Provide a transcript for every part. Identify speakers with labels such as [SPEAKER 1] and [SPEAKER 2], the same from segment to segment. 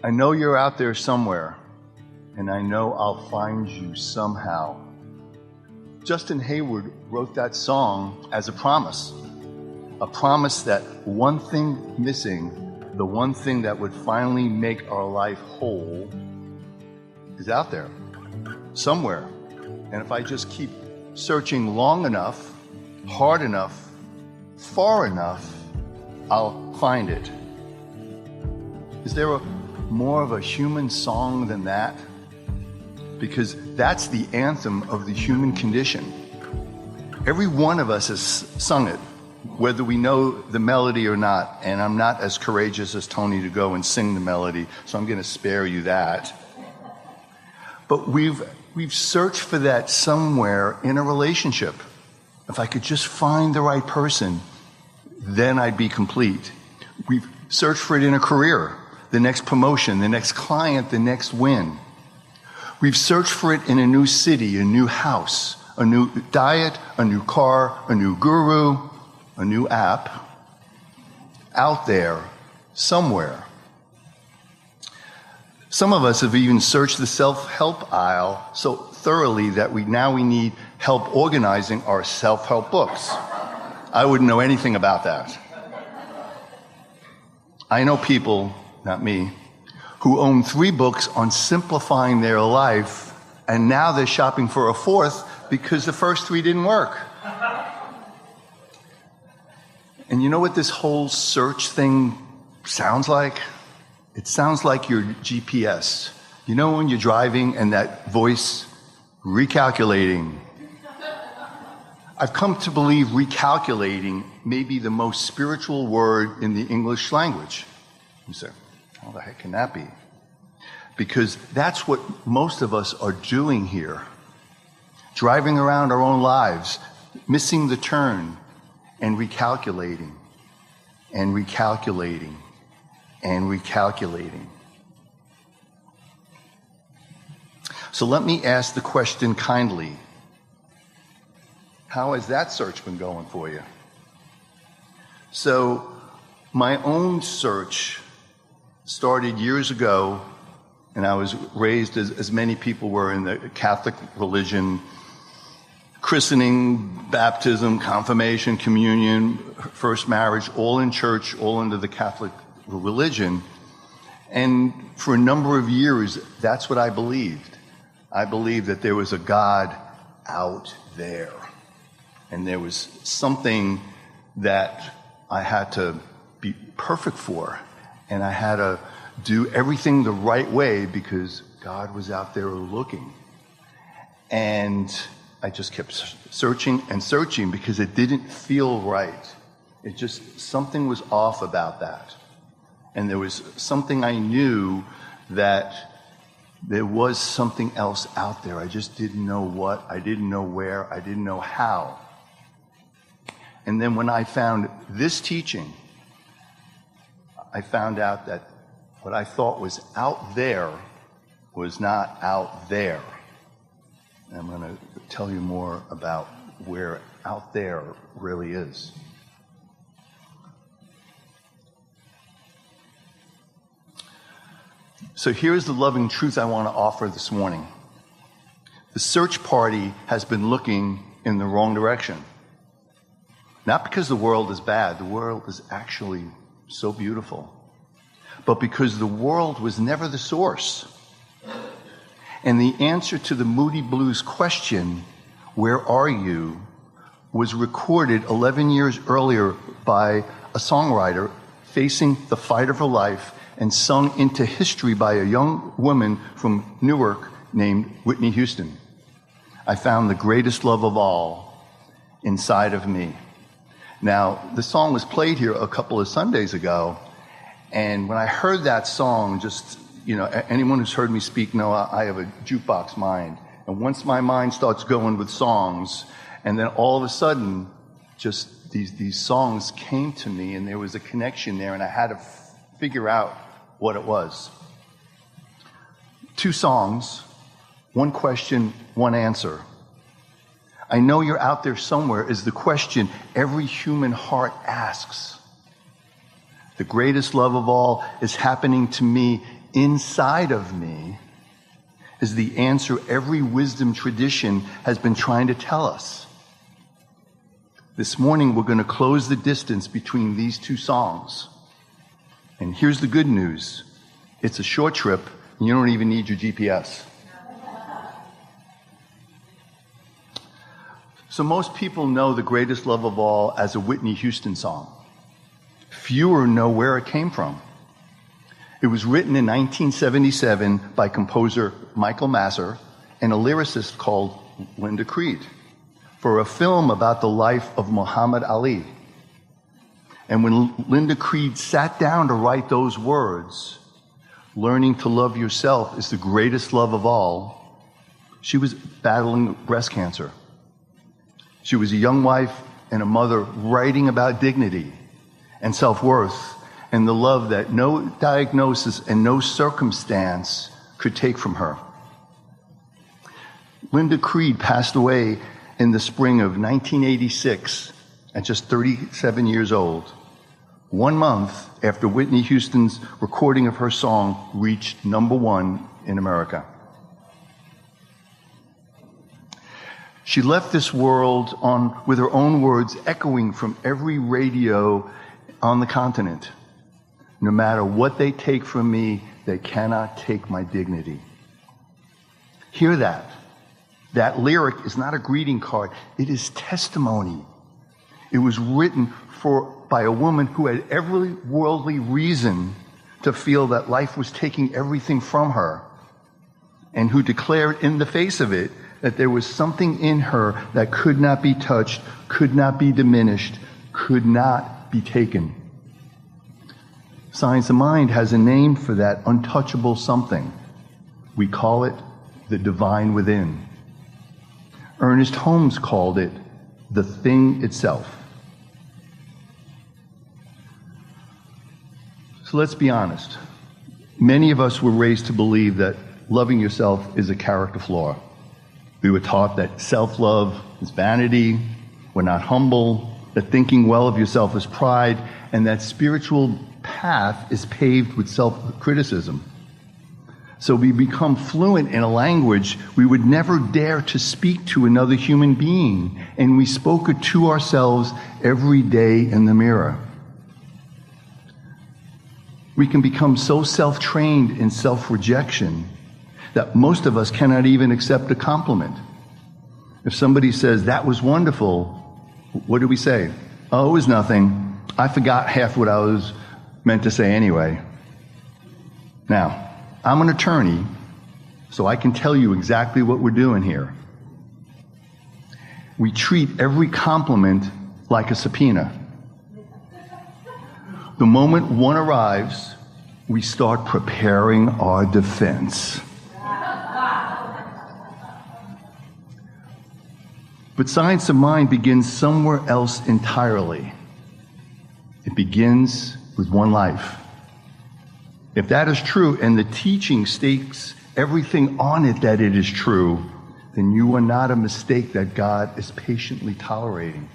[SPEAKER 1] I know you're out there somewhere, and I know I'll find you somehow. Justin Hayward wrote that song as a promise that one thing missing, the one thing that would finally make our life whole, is out there, somewhere. And if I just keep searching long enough, hard enough, far enough, I'll find it. Is there more of a human song than that? Because that's the anthem of the human condition. Every one of us has sung it, whether we know the melody or not. And I'm not as courageous as Tony to go and sing the melody, so I'm going to spare you that. But we've searched for that somewhere in a relationship. If I could just find the right person, then I'd be complete. We've searched for it in a career, the next promotion, the next client, the next win. We've searched for it in a new city, a new house, a new diet, a new car, a new guru, a new app, out there, somewhere. Some of us have even searched the self-help aisle so thoroughly that we need help organizing our self-help books. I wouldn't know anything about that. I know people, not me, who own 3 books on simplifying their life, and now they're shopping for a 4th because the first 3 didn't work. And you know what this whole search thing sounds like? It sounds like your GPS. You know when you're driving and that voice, recalculating. I've come to believe recalculating may be the most spiritual word in the English language. You say, how the heck can that be? Because that's what most of us are doing here. Driving around our own lives, missing the turn, and recalculating, and recalculating, and recalculating. So let me ask the question kindly. How has that search been going for you? So my own search started years ago, and I was raised as many people were in the Catholic religion, christening, baptism, confirmation, communion, first marriage, all in church, all under the Catholic religion. And for a number of years, that's what I believed. I believed that there was a God out there. And there was something that I had to be perfect for. And I had to do everything the right way because God was out there looking. And I just kept searching and searching because it didn't feel right. It just, something was off about that. And there was something I knew that there was something else out there. I just didn't know what, I didn't know where, I didn't know how. And then when I found this teaching, I found out that what I thought was out there was not out there. And I'm going to tell you more about where out there really is. So here's the loving truth I want to offer this morning. The search party has been looking in the wrong direction. Not because the world is bad, the world is actually so beautiful, but because the world was never the source. And the answer to the Moody Blues question, where are you, was recorded 11 years earlier by a songwriter facing the fight of her life and sung into history by a young woman from Newark named Whitney Houston. I found the greatest love of all inside of me. Now, the song was played here a couple of Sundays ago, and when I heard that song, just, you know, anyone who's heard me speak know I have a jukebox mind. And once my mind starts going with songs, and then all of a sudden, just these songs came to me, and there was a connection there, and I had to figure out what it was. 2 songs, 1 question, 1 answer. I know you're out there somewhere is the question every human heart asks. The greatest love of all is happening to me inside of me is the answer every wisdom tradition has been trying to tell us. This morning, we're going to close the distance between these two songs. And here's the good news. It's a short trip, and you don't even need your GPS. So most people know The Greatest Love of All as a Whitney Houston song. Fewer know where it came from. It was written in 1977 by composer Michael Masser and a lyricist called Linda Creed for a film about the life of Muhammad Ali. And when Linda Creed sat down to write those words, learning to love yourself is the greatest love of all, she was battling breast cancer. She was a young wife and a mother writing about dignity and self-worth and the love that no diagnosis and no circumstance could take from her. Linda Creed passed away in the spring of 1986 at just 37 years old, 1 month after Whitney Houston's recording of her song reached #1 in America. She left this world with her own words echoing from every radio on the continent. No matter what they take from me, they cannot take my dignity. Hear that. That lyric is not a greeting card. It is testimony. It was written by a woman who had every worldly reason to feel that life was taking everything from her, and who declared in the face of it that there was something in her that could not be touched, could not be diminished, could not be taken. Science of Mind has a name for that untouchable something. We call it the divine within. Ernest Holmes called it the thing itself. So let's be honest. Many of us were raised to believe that loving yourself is a character flaw. We were taught that self-love is vanity, we're not humble, that thinking well of yourself is pride, and that spiritual path is paved with self-criticism. So we become fluent in a language we would never dare to speak to another human being, and we spoke it to ourselves every day in the mirror. We can become so self-trained in self-rejection that most of us cannot even accept a compliment. If somebody says, "That was wonderful," what do we say? "Oh, it was nothing. I forgot half what I was meant to say anyway." Now, I'm an attorney, so I can tell you exactly what we're doing here. We treat every compliment like a subpoena. The moment one arrives, we start preparing our defense. But Science of Mind begins somewhere else entirely. It begins with one life. If that is true, and the teaching stakes everything on it that it is true, then you are not a mistake that God is patiently tolerating.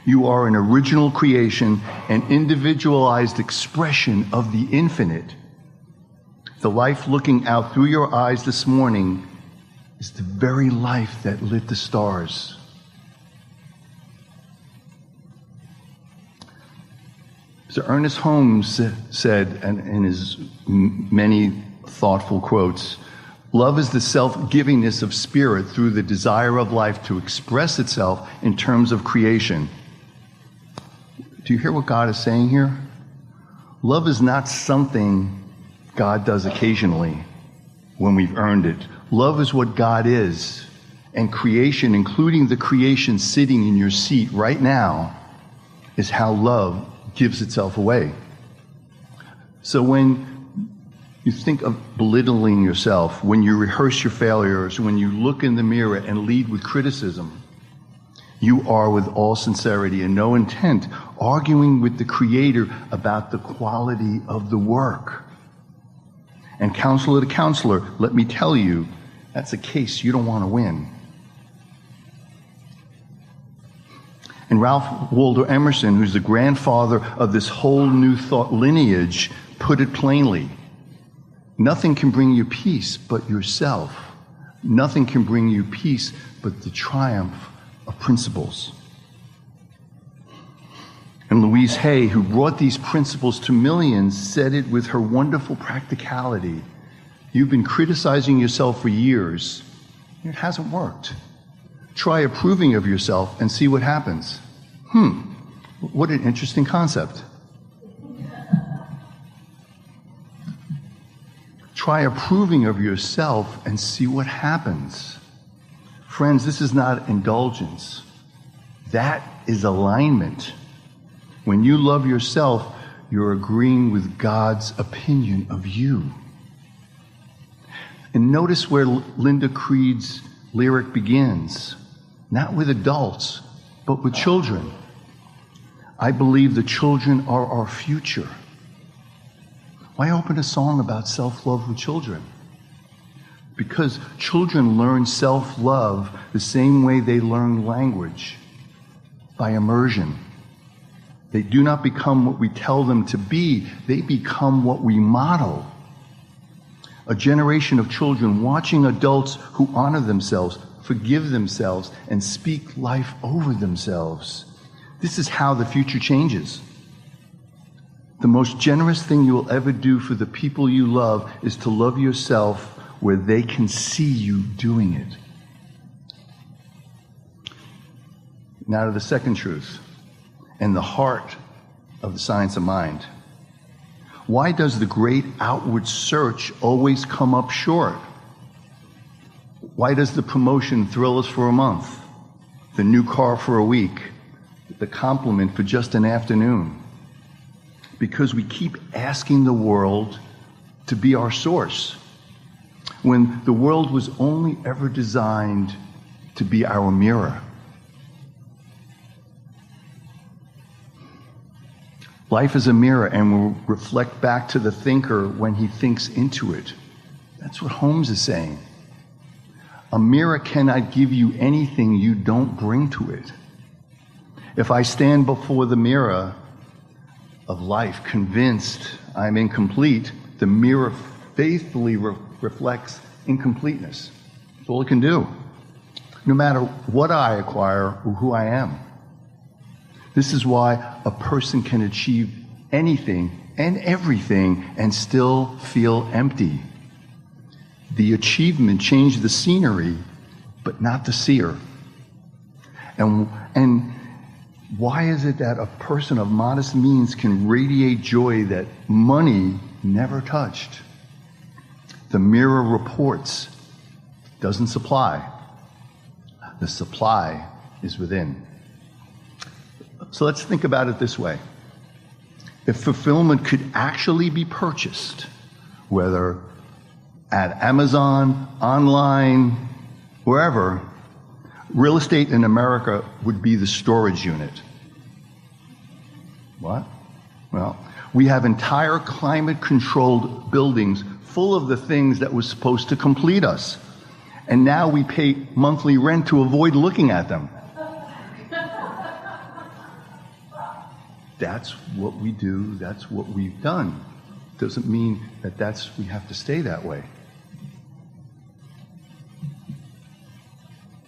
[SPEAKER 1] You are an original creation, an individualized expression of the infinite. The life looking out through your eyes this morning is the very life that lit the stars. So Ernest Holmes said, and in his many thoughtful quotes, "Love is the self-givingness of spirit through the desire of life to express itself in terms of creation." Do you hear what God is saying here? Love is not something God does occasionally when we've earned it. Love is what God is, and creation, including the creation sitting in your seat right now, is how love gives itself away. So when you think of belittling yourself, when you rehearse your failures, when you look in the mirror and lead with criticism, you are, with all sincerity and no intent, arguing with the Creator about the quality of the work. And counselor to counselor, let me tell you, that's a case you don't want to win. And Ralph Waldo Emerson, who's the grandfather of this whole new thought lineage, put it plainly. Nothing can bring you peace but yourself. Nothing can bring you peace but the triumph of principles. And Louise Hay, who brought these principles to millions, said it with her wonderful practicality. You've been criticizing yourself for years. It hasn't worked. Try approving of yourself and see what happens. What an interesting concept. Try approving of yourself and see what happens. Friends, this is not indulgence. That is alignment. When you love yourself, you're agreeing with God's opinion of you. And notice where Linda Creed's lyric begins. Not with adults, but with children. I believe the children are our future. Why open a song about self-love with children? Because children learn self-love the same way they learn language, by immersion. They do not become what we tell them to be, they become what we model. A generation of children watching adults who honor themselves, forgive themselves, and speak life over themselves. This is how the future changes. The most generous thing you will ever do for the people you love is to love yourself where they can see you doing it. Now to the second truth, and the heart of the science of mind. Why does the great outward search always come up short? Why does the promotion thrill us for a month, the new car for a week, the compliment for just an afternoon? Because we keep asking the world to be our source, when the world was only ever designed to be our mirror. Life is a mirror, and will reflect back to the thinker when he thinks into it. That's what Holmes is saying. A mirror cannot give you anything you don't bring to it. If I stand before the mirror of life convinced I'm incomplete, the mirror faithfully reflects incompleteness. That's all it can do, no matter what I acquire or who I am. This is why a person can achieve anything and everything and still feel empty. The achievement changed the scenery, but not the seer. And why is it that a person of modest means can radiate joy that money never touched? The mirror reports, doesn't supply. The supply is within. So let's think about it this way. If fulfillment could actually be purchased, whether at Amazon, online, wherever, real estate in America would be the storage unit. What? Well, we have entire climate-controlled buildings full of the things that were supposed to complete us. And now we pay monthly rent to avoid looking at them. That's what we do, that's what we've done. Doesn't mean that we have to stay that way.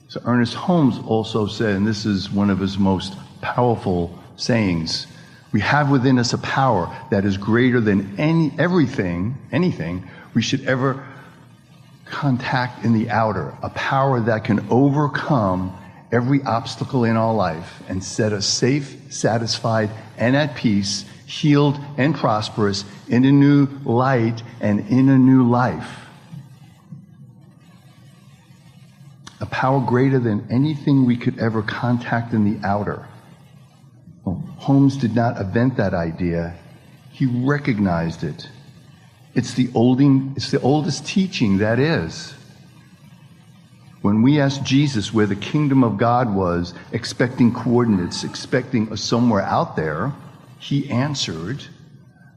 [SPEAKER 1] So Ernest Holmes also said, and this is one of his most powerful sayings, we have within us a power that is greater than anything we should ever contact in the outer, a power that can overcome every obstacle in our life and set us safe, satisfied, and at peace, healed and prosperous in a new light and in a new life. A power greater than anything we could ever contact in the outer. Well, Holmes did not invent that idea. He recognized it. It's the oldest teaching that is. When we asked Jesus where the kingdom of God was, expecting coordinates, expecting a somewhere out there, he answered,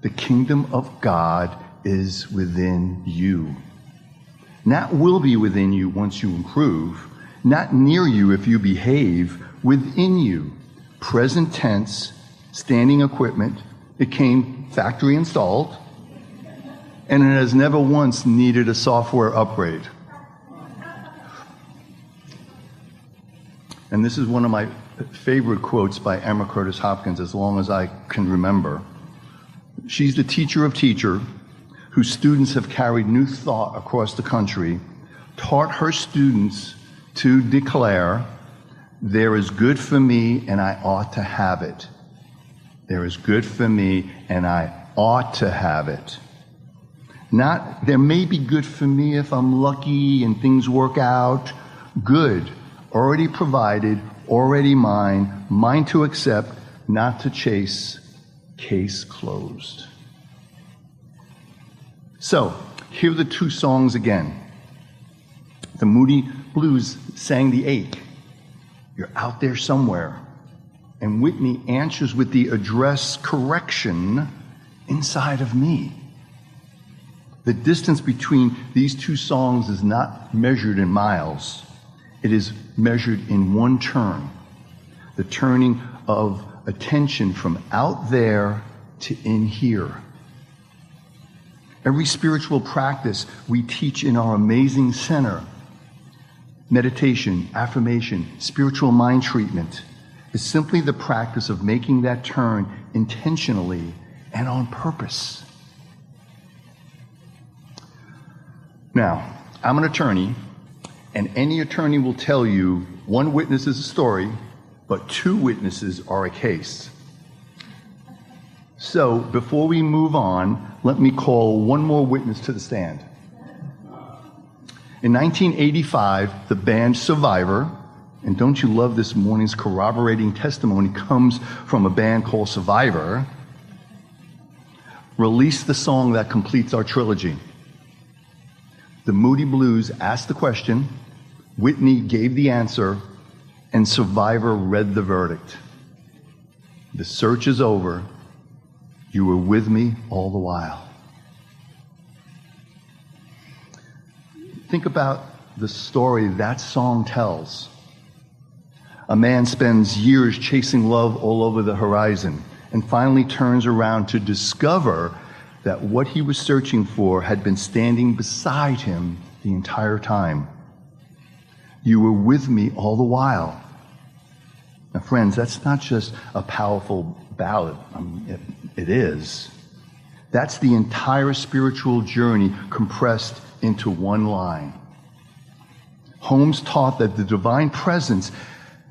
[SPEAKER 1] the kingdom of God is within you. Not will be within you once you improve, not near you if you behave, within you. Present tense, standing equipment, it came factory installed. and it has never once needed a software upgrade. And this is one of my favorite quotes by Emma Curtis Hopkins, as long as I can remember. She's the teacher of teachers, whose students have carried new thought across the country, taught her students to declare, "There is good for me and I ought to have it. There is good for me and I ought to have it." Not, there may be good for me if I'm lucky and things work out. Good, already provided, already mine, mine to accept, not to chase, case closed. So, here are the two songs again. The Moody Blues sang the ache. You're out there somewhere. And Whitney answers with the address correction, inside of me. The distance between these two songs is not measured in miles. It is measured in one turn. The turning of attention from out there to in here. Every spiritual practice we teach in our amazing center, meditation, affirmation, spiritual mind treatment, is simply the practice of making that turn intentionally and on purpose. Now, I'm an attorney, and any attorney will tell you one witness is a story, but two witnesses are a case. So, before we move on, let me call one more witness to the stand. In 1985, the band Survivor, and don't you love this morning's corroborating testimony comes from a band called Survivor, released the song that completes our trilogy. The Moody Blues asked the question, Whitney gave the answer, and Survivor read the verdict. The search is over. You were with me all the while. Think about the story that song tells. A man spends years chasing love all over the horizon and finally turns around to discover that what he was searching for had been standing beside him the entire time. You were with me all the while. Now, friends, that's not just a powerful ballad. It is. That's the entire spiritual journey compressed into one line. Holmes taught that the divine presence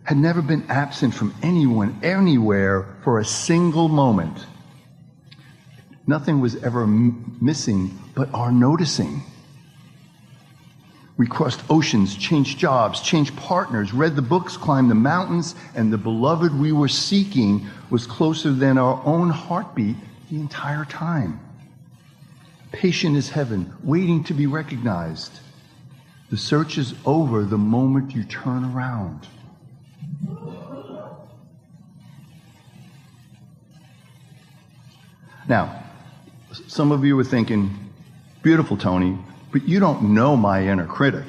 [SPEAKER 1] had never been absent from anyone, anywhere, for a single moment. Nothing was ever missing but our noticing. We crossed oceans, changed jobs, changed partners, read the books, climbed the mountains, and the beloved we were seeking was closer than our own heartbeat the entire time. Patient is heaven, waiting to be recognized. The search is over the moment you turn around. Now, some of you are thinking, beautiful, Tony, but you don't know my inner critic.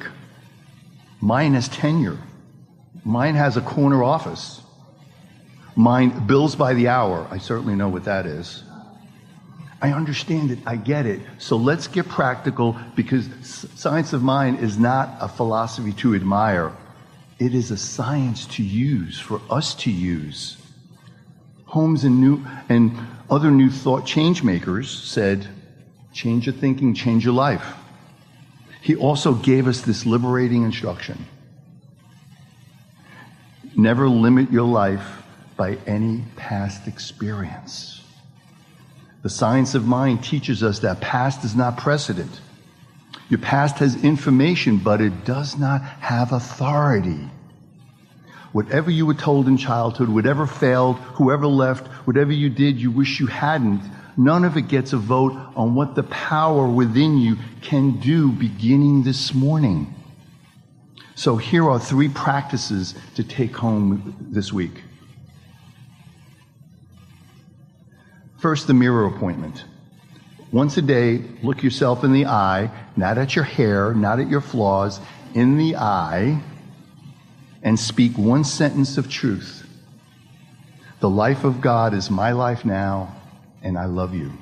[SPEAKER 1] Mine has tenure. Mine has a corner office. Mine bills by the hour. I certainly know what that is. I understand it. I get it. So let's get practical, because science of mind is not a philosophy to admire. It is a science to use, for us to use. Holmes and other new thought change makers said, change your thinking, change your life. He also gave us this liberating instruction. Never limit your life by any past experience. The science of mind teaches us that past is not precedent. Your past has information, but it does not have authority. Whatever you were told in childhood, whatever failed, whoever left, whatever you did you wish you hadn't, none of it gets a vote on what the power within you can do beginning this morning. So here are 3 practices to take home this week. First, the mirror appointment. Once a day, look yourself in the eye, not at your hair, not at your flaws, in the eye, and speak one sentence of truth. The life of God is my life now, and I love you.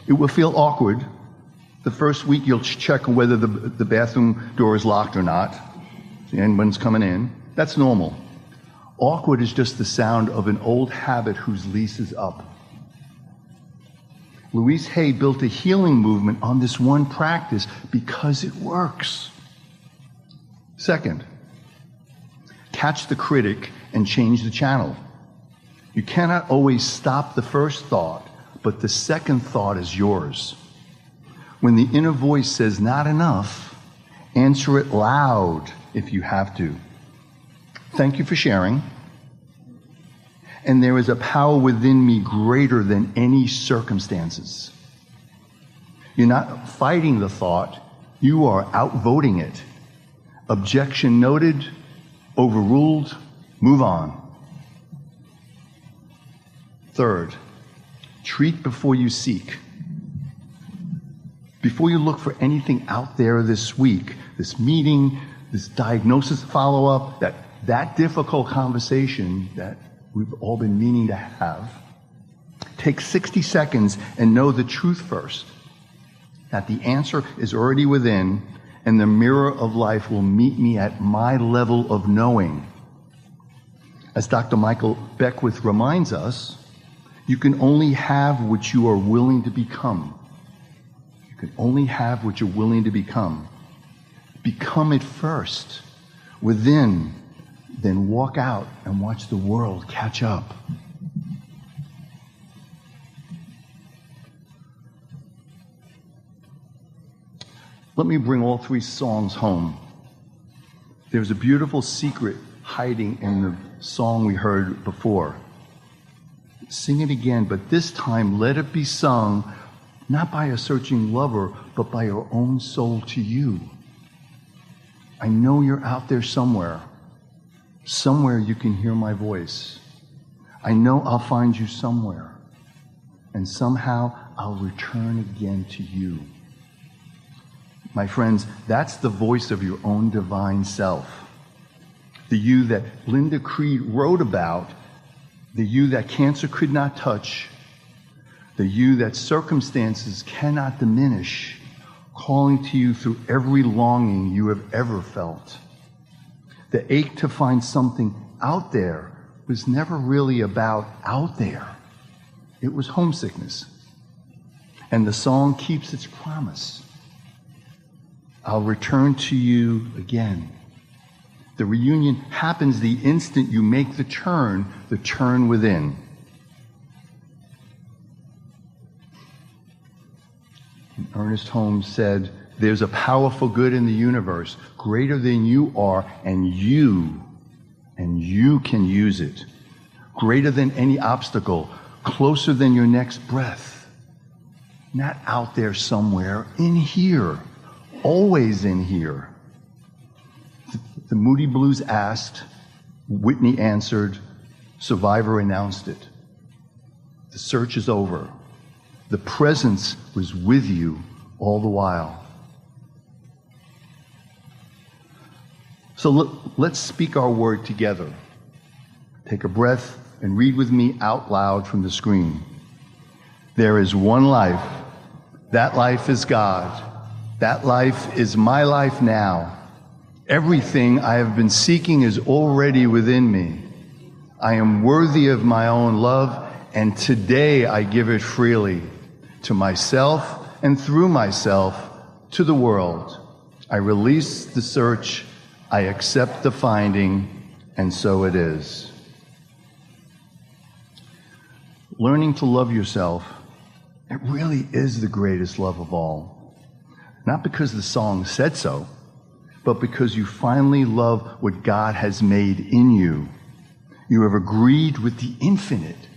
[SPEAKER 1] It will feel awkward, The first week, you'll check whether the bathroom door is locked or not. See anyone's coming in. That's normal. Awkward is just the sound of an old habit whose lease is up. Louise Hay built a healing movement on this one practice because it works. Second, catch the critic and change the channel. You cannot always stop the first thought, but the second thought is yours. When the inner voice says not enough, answer it loud if you have to. Thank you for sharing. And there is a power within me greater than any circumstances. You're not fighting the thought, you are outvoting it. Objection noted, overruled, move on. Third, treat before you seek. Before you look for anything out there this week, this meeting, this diagnosis follow-up, that difficult conversation that we've all been meaning to have, take 60 seconds and know the truth first, that the answer is already within, and the mirror of life will meet me at my level of knowing. As Dr. Michael Beckwith reminds us, you can only have what you are willing to become. You can only have what you're willing to become. Become it first, within, then walk out and watch the world catch up. Let me bring all three songs home. There's a beautiful secret hiding in the song we heard before. Sing it again, but this time let it be sung not by a searching lover, but by your own soul to you. I know you're out there somewhere. Somewhere you can hear my voice. I know I'll find you somewhere. And somehow I'll return again to you. My friends, that's the voice of your own divine self. The you that Linda Creed wrote about, the you that cancer could not touch, the you that circumstances cannot diminish, calling to you through every longing you have ever felt. The ache to find something out there was never really about out there. It was homesickness. And the song keeps its promise. I'll return to you again. The reunion happens the instant you make the turn within. And Ernest Holmes said, there's a powerful good in the universe, greater than you are, and you can use it. Greater than any obstacle, closer than your next breath. Not out there somewhere, in here, always in here. The Moody Blues asked, Whitney answered, Survivor announced it. The search is over. The presence was with you all the while. So let's speak our word together. Take a breath and read with me out loud from the screen. There is one life. That life is God. That life is my life now. Everything I have been seeking is already within me. I am worthy of my own love, and today I give it freely to myself and through myself to the world. I release the search, I accept the finding, and so it is. Learning to love yourself, it really is the greatest love of all. Not because the song said so, but because you finally love what God has made in you. You have agreed with the infinite,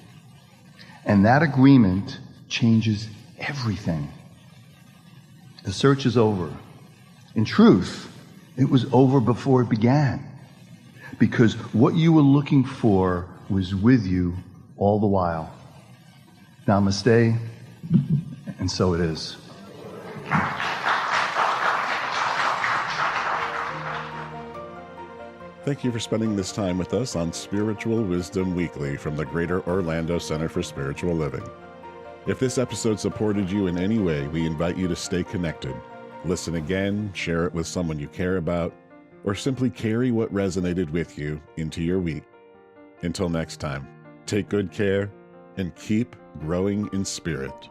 [SPEAKER 1] and that agreement changes everything. The search is over. In truth, it was over before it began, because what you were looking for was with you all the while. Namaste, and so it is.
[SPEAKER 2] Thank you for spending this time with us on Spiritual Wisdom Weekly from the Greater Orlando Center for Spiritual Living. If this episode supported you in any way, we invite you to stay connected. Listen again, share it with someone you care about, or simply carry what resonated with you into your week. Until next time, take good care and keep growing in spirit.